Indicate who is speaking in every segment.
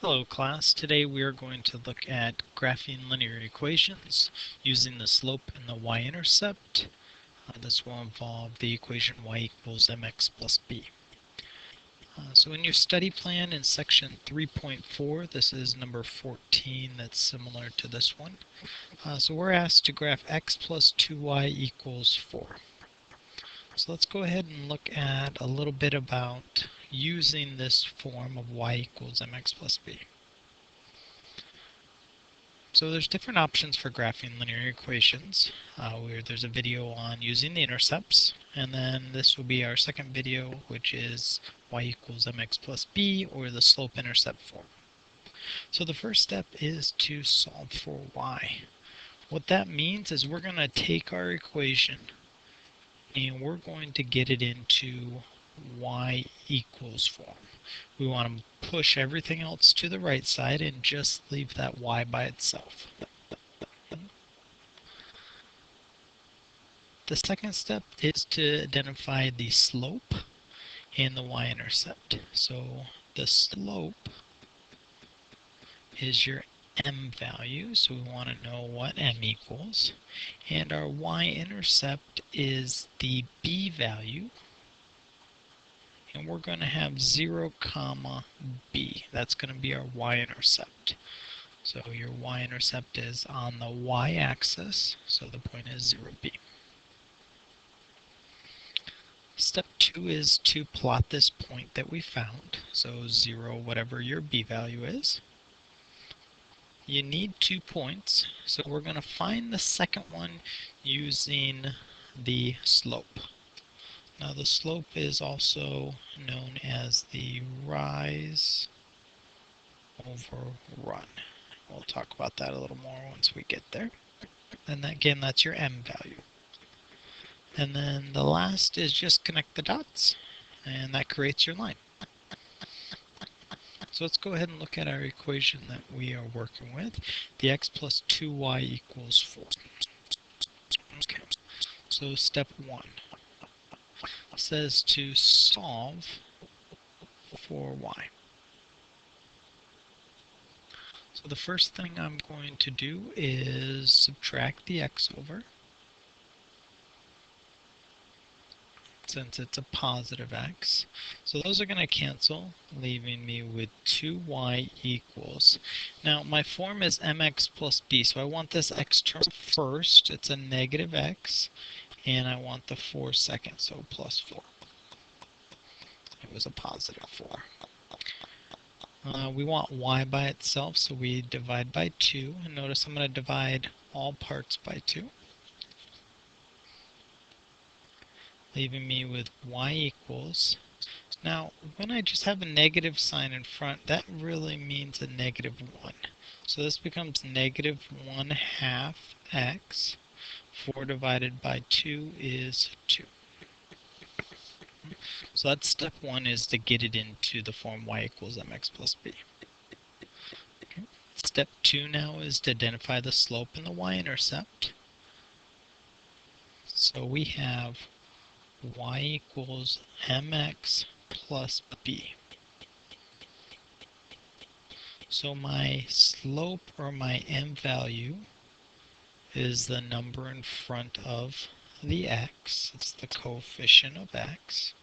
Speaker 1: Hello class, today we are going to look at graphing linear equations using the slope and the y-intercept. This will involve the equation y equals mx plus b. So in your study plan in section 3.4, this is number 14 that's similar to this one. So we're asked to graph x plus 2y equals 4. So let's go ahead and look at a little bit about using this form of y equals mx plus b. So there's different options for graphing linear equations. Where there's a video on using the intercepts, and then this will be our second video, which is y equals mx plus b, or the slope-intercept form. So the first step is to solve for y. What that means is we're going to take our equation and we're going to get it into y equals form. We want to push everything else to the right side and just leave that y by itself. The second step is to identify the slope and the y-intercept. So the slope is your m value, so we want to know what m equals. And our y-intercept is the b value. And we're going to have 0, comma b. That's going to be our y-intercept. So your y-intercept is on the y-axis, so the point is 0, b. Step 2 is to plot this point that we found, so 0, whatever your b value is. You need 2 points, so we're going to find the second one using the slope. Now the slope is also known as the rise over run. We'll talk about that a little more once we get there. And again, that's your m value. And then the last is just connect the dots, and that creates your line. So let's go ahead and look at our equation that we are working with. The x plus 2y equals 4. Okay. So step 1 says to solve for y. So the first thing I'm going to do is subtract the x over, since it's a positive x. So those are going to cancel, leaving me with 2y equals. Now my form is mx plus b, so I want this x term first. It's a negative x, and I want the 4 second, so plus 4. It was a positive 4. We want y by itself, so we divide by 2. And notice I'm going to divide all parts by 2. Leaving me with y equals. Now, when I just have a negative sign in front, that really means a negative 1. So this becomes negative 1/2 x. 4 divided by 2 is 2. So that's step 1, is to get it into the form y equals mx plus b. Okay. Step 2 now is to identify the slope and the y-intercept. So we have y equals mx plus b. So my slope, or my m value, is the number in front of the x. It's the coefficient of x.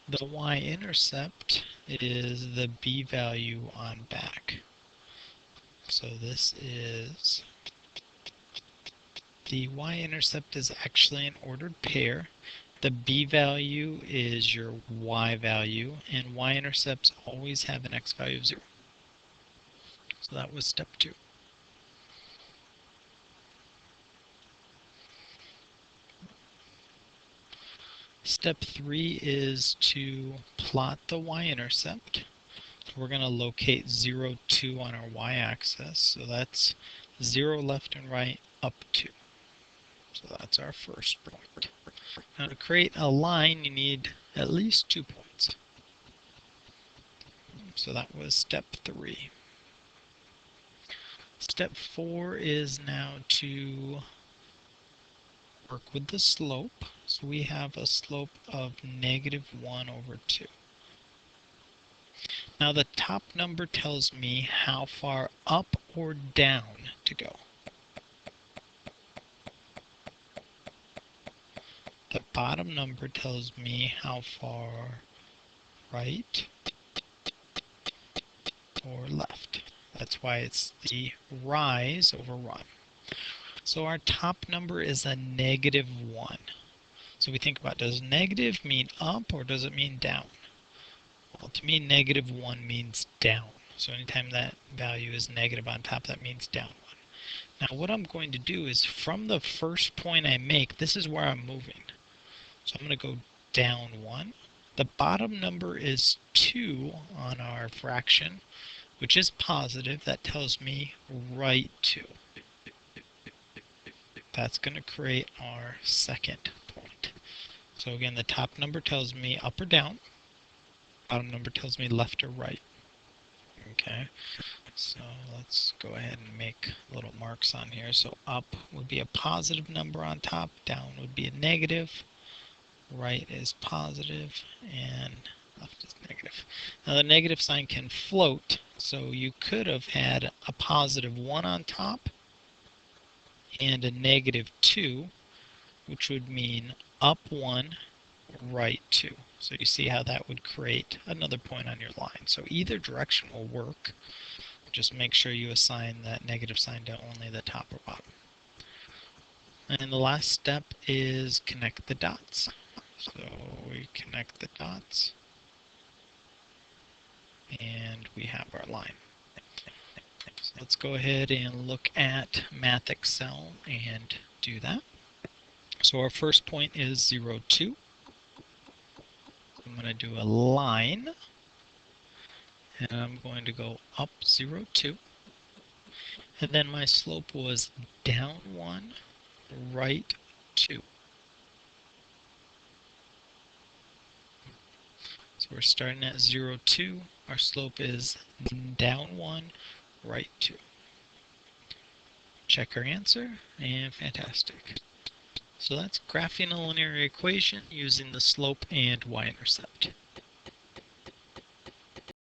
Speaker 1: The y-intercept is the b value on back. So this is, the y-intercept is actually an ordered pair. The b value is your y value, and y-intercepts always have an x value of 0. So that was step 2. Step 3 is to plot the y-intercept. We're going to locate 0, 2 on our y-axis. So that's 0 left and right, up 2. So that's our first point. Now to create a line, you need at least 2 points. So that was step 3. Step 4 is now to work with the slope. So we have a slope of negative 1 over 2. Now the top number tells me how far up or down to go. The bottom number tells me how far right or left. That's why it's the rise over run. So our top number is a -1. So we think about, does negative mean up or does it mean down? Well, to me, -1 means down. So anytime that value is negative on top, that means down 1. Now what I'm going to do is from the first point I make, this is where I'm moving. So I'm going to go down 1. The bottom number is 2 on our fraction, which is positive. That tells me right 2. That's going to create our second point. So again, the top number tells me up or down. Bottom number tells me left or right. Okay, so let's go ahead and make little marks on here. So up would be a positive number on top, down would be a negative, right is positive, and left is negative. Now the negative sign can float, so you could have had a +1 on top and a -2, which would mean up 1, right 2. So you see how that would create another point on your line. So either direction will work. Just make sure you assign that negative sign to only the top or bottom. And the last step is connect the dots. So we connect the dots and we have our line. So let's go ahead and look at Math Excel and do that. So our first point is 0, 2. I'm going to do a line, and I'm going to go up 0, 2. And then my slope was down 1, right 2. So we're starting at 0, 2. Our slope is down 1, right 2. Check our answer, and fantastic. So that's graphing a linear equation using the slope and y-intercept.